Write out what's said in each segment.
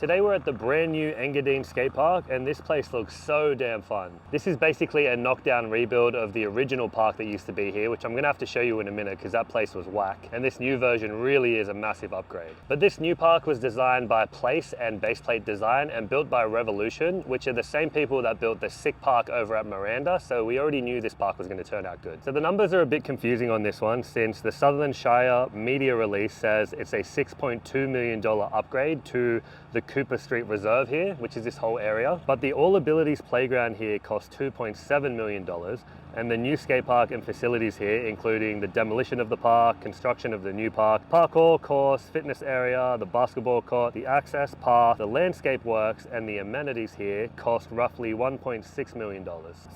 Today we're at the brand new Engadine Skatepark, and this place looks so damn fun. This is basically a knockdown rebuild of the original park that used to be here, which I'm gonna have to show you in a minute because that place was whack. And this new version really is a massive upgrade. But this new park was designed by Place and Baseplate Design and built by Revolution, which are the same people that built the sick park over at Miranda. So we already knew this park was gonna turn out good. So the numbers are a bit confusing on this one since the Sutherland Shire media release says it's a $6.2 million upgrade to the Cooper Street Reserve here, which is this whole area. But the All Abilities playground here cost $2.7 million. And the new skate park and facilities here, including the demolition of the park, construction of the new park, parkour course, fitness area, the basketball court, the access path, the landscape works, and the amenities here cost roughly $1.6 million.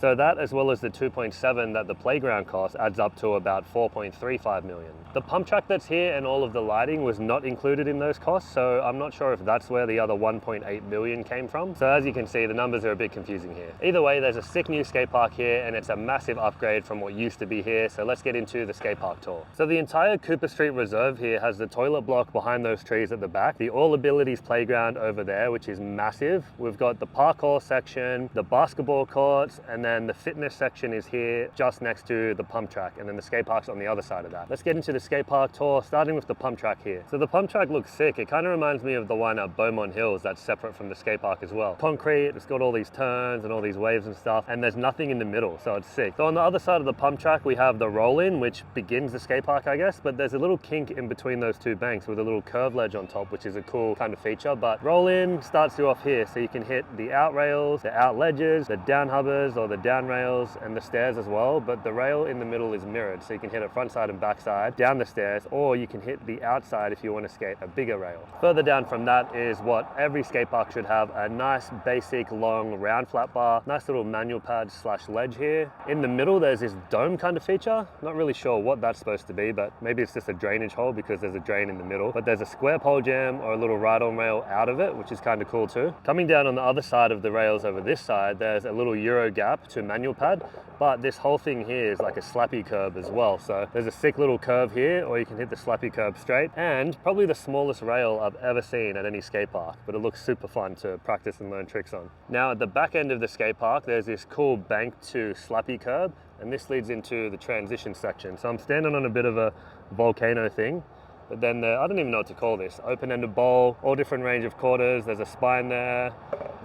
So that, as well as the 2.7 that the playground cost, adds up to about 4.35 million. The pump track that's here and all of the lighting was not included in those costs, so I'm not sure if that's where the other 1.8 million came from. So as you can see, the numbers are a bit confusing here. Either way, there's a sick new skate park here, and it's a massive upgrade from what used to be here. So let's get into the skate park tour. So the entire Cooper Street Reserve here has the toilet block behind those trees at the back, the All Abilities playground over there, which is massive. We've got the parkour section, the basketball courts, and then the fitness section is here just next to the pump track, and then the skate park's on the other side of that. Let's get into the skate park tour, starting with the pump track here. So the pump track looks sick. It kind of reminds me of the one at Beaumont Hills that's separate from the skate park as well. Concrete, it's got all these turns and all these waves and stuff, and there's nothing in the middle, so it's sick. So on the other side of the pump track, we have the roll-in, which begins the skate park, I guess, but there's a little kink in between those two banks with a little curved ledge on top, which is a cool kind of feature. But roll-in starts you off here, so you can hit the out rails, the out ledges, the down hubbers or the down rails, and the stairs as well. But the rail in the middle is mirrored, so you can hit it front side and back side down the stairs, or you can hit the outside if you want to skate a bigger rail. Further down from that is what every skate park should have, a nice basic long round flat bar, nice little manual pad slash ledge here. In the middle there's this dome kind of feature. Not really sure what that's supposed to be, but maybe it's just a drainage hole because there's a drain in the middle. But there's a square pole jam or a little ride-on rail out of it, which is kind of cool too. Coming down on the other side of the rails over this side, there's a little Euro gap to manual pad, but this whole thing here is like a slappy curb as well. So there's a sick little curve here, or you can hit the slappy curb straight, and probably the smallest rail I've ever seen at any skate park, but it looks super fun to practice and learn tricks on. Now at the back end of the skate park, there's this cool bank to slappy curb, and this leads into the transition section. So I'm standing on a bit of a volcano thing, but then I don't even know what to call this, open-ended bowl, all different range of quarters. There's a spine there,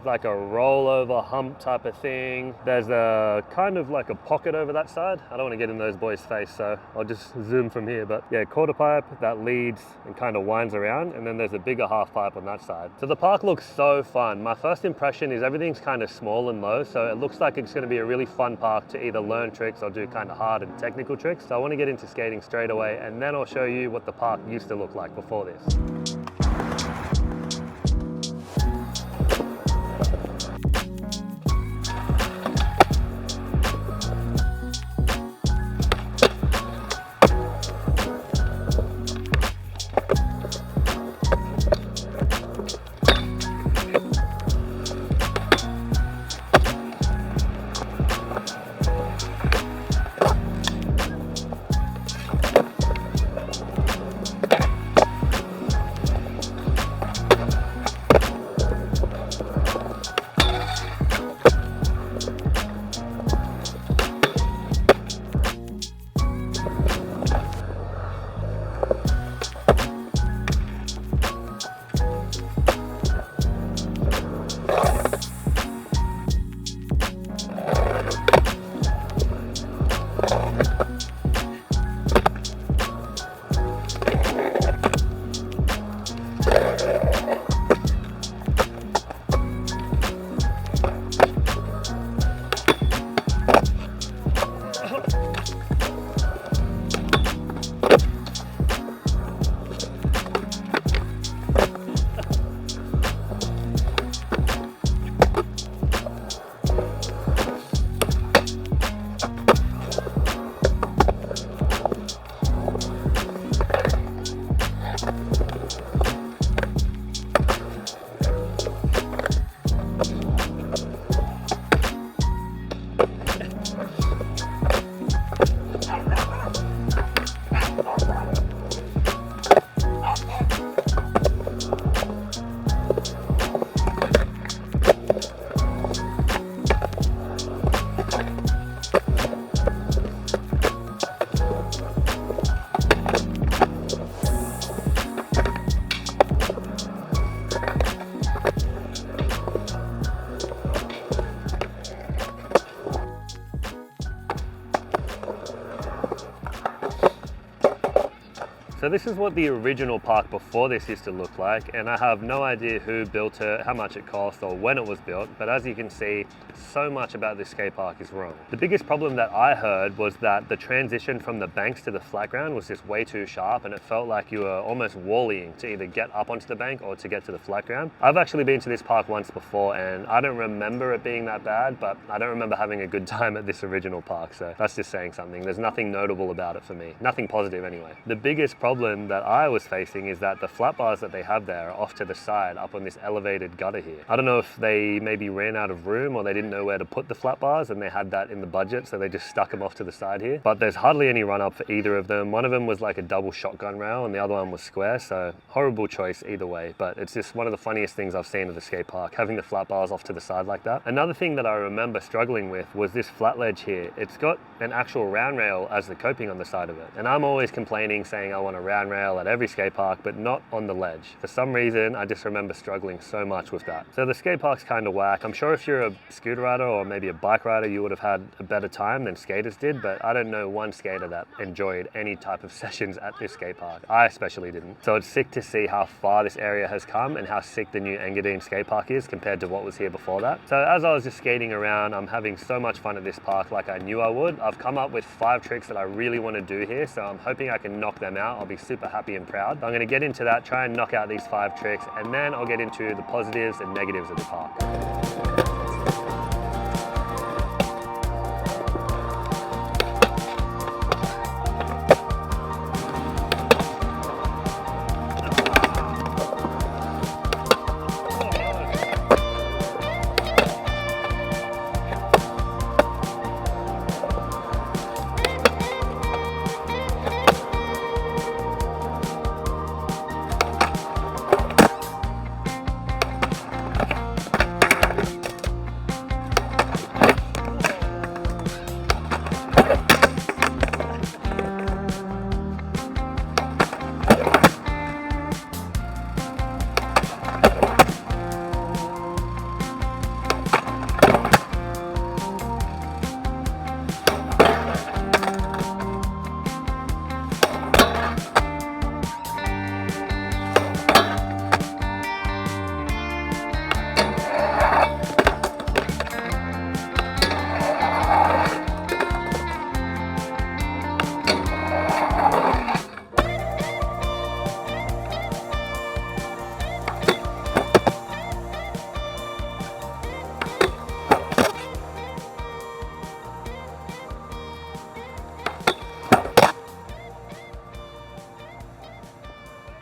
like a rollover hump type of thing. There's a kind of like a pocket over that side. I don't want to get in those boys' face, so I'll just zoom from here. But yeah, quarter pipe that leads and kind of winds around, and then there's a bigger half pipe on that side. So the park looks so fun. My first impression is everything's kind of small and low, so it looks like it's going to be a really fun park to either learn tricks or do kind of hard and technical tricks. So I want to get into skating straight away, and then I'll show you what the park used to look like before this. this is what the original park before this used to look like, and I have no idea who built it, how much it cost, or when it was built, but as you can see, so much about this skate park is wrong. The biggest problem that I heard was that the transition from the banks to the flat ground was just way too sharp, and it felt like you were almost wall-ing to either get up onto the bank or to get to the flat ground. I've actually been to this park once before, and I don't remember it being that bad, but I don't remember having a good time at this original park, so that's just saying something. There's nothing notable about it for me, nothing positive anyway. The biggest problem that I was facing is that the flat bars that they have there are off to the side up on this elevated gutter here. I don't know if they maybe ran out of room or they didn't know where to put the flat bars and they had that in the budget, so they just stuck them off to the side here. But there's hardly any run up for either of them. One of them was like a double shotgun rail and the other one was square, so horrible choice either way, but it's just one of the funniest things I've seen at the skate park, having the flat bars off to the side like that. Another thing that I remember struggling with was this flat ledge here. It's got an actual round rail as the coping on the side of it, and I'm always complaining saying I want a round rail at every skate park, but not on the ledge. For some reason, I just remember struggling so much with that. So the skate park's kind of whack. I'm sure if you're a scooter rider or maybe a bike rider, you would have had a better time than skaters did, but I don't know one skater that enjoyed any type of sessions at this skate park. I especially didn't. So it's sick to see how far this area has come and how sick the new Engadine Skatepark is compared to what was here before that. So as I was just skating around, I'm having so much fun at this park like I knew I would. I've come up with 5 tricks that I really want to do here, so I'm hoping I can knock them out. I'll be super happy and proud. So I'm going to get into that, try and knock out these 5 tricks, and then I'll get into the positives and negatives of the park.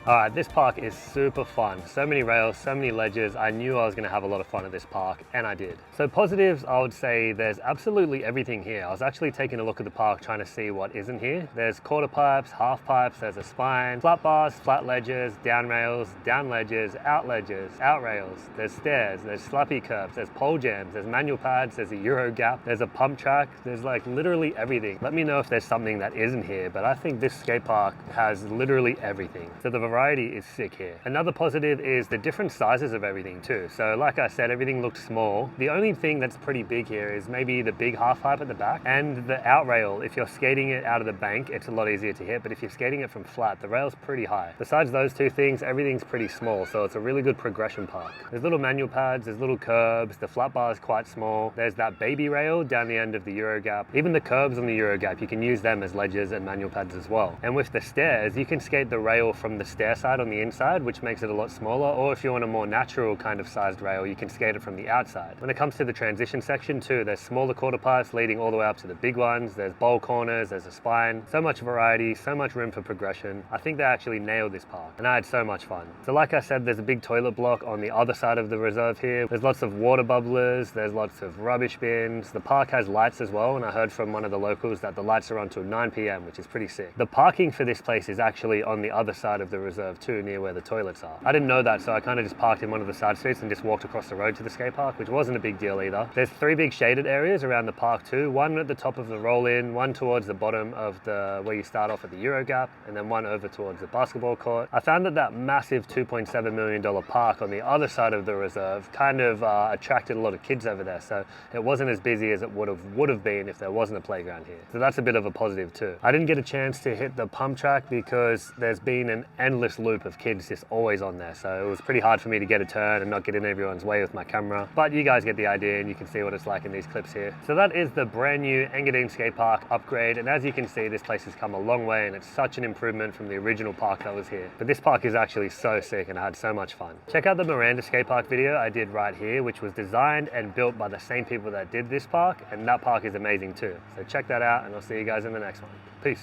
Alright, this park is super fun. So many rails, so many ledges. I knew I was going to have a lot of fun at this park, and I did. So positives, I would say there's absolutely everything here. I was actually taking a look at the park trying to see what isn't here. There's quarter pipes, half pipes, there's a spine, flat bars, flat ledges, down rails, down ledges, out rails. There's stairs, there's slappy curbs, there's pole jams, there's manual pads, there's a Euro gap, there's a pump track, there's like literally everything. Let me know if there's something that isn't here, but I think this skate park has literally everything. So the variety is sick here. Another positive is the different sizes of everything too. So like I said, everything looked small. The only thing that's pretty big here is maybe the big half pipe at the back and the out rail. If you're skating it out of the bank, it's a lot easier to hit, but if you're skating it from flat, the rail's pretty high. Besides those two things, everything's pretty small, so it's a really good progression park. There's little manual pads, there's little curbs, the flat bar is quite small. There's that baby rail down the end of the Euro gap. Even the curbs on the Euro gap, you can use them as ledges and manual pads as well. And with the stairs, you can skate the rail from the stair side on the inside, which makes it a lot smaller, or if you want a more natural kind of sized rail, you can skate it from the outside. When it comes to the transition section too, there's smaller quarter pipes leading all the way up to the big ones, there's bowl corners, there's a spine, so much variety, so much room for progression. I think they actually nailed this park, and I had so much fun. So like I said, there's a big toilet block on the other side of the reserve here. There's lots of water bubblers, there's lots of rubbish bins. The park has lights as well, and I heard from one of the locals that the lights are on till 9 PM, which is pretty sick. The parking for this place is actually on the other side of the reserve reserve too, near where the toilets are. I didn't know that, so I kind of just parked in one of the side streets and just walked across the road to the skate park, which wasn't a big deal either. There's 3 big shaded areas around the park too, one at the top of the roll-in, one towards the bottom of the where you start off at the Euro Gap, and then one over towards the basketball court. I found that massive $2.7 million park on the other side of the reserve kind of attracted a lot of kids over there, so it wasn't as busy as it would have been if there wasn't a playground here. So that's a bit of a positive too. I didn't get a chance to hit the pump track because there's been an endless loop of kids just always on there, so it was pretty hard for me to get a turn and not get in everyone's way with my camera, but you guys get the idea and you can see what it's like in these clips here. So that is the brand new Engadine Skatepark Upgrade, and as you can see, this place has come a long way and it's such an improvement from the original park that was here. But this park is actually so sick and I had so much fun. Check out the Miranda Skatepark video I did right here, which was designed and built by the same people that did this park, and that park is amazing too. So check that out and I'll see you guys in the next one. Peace.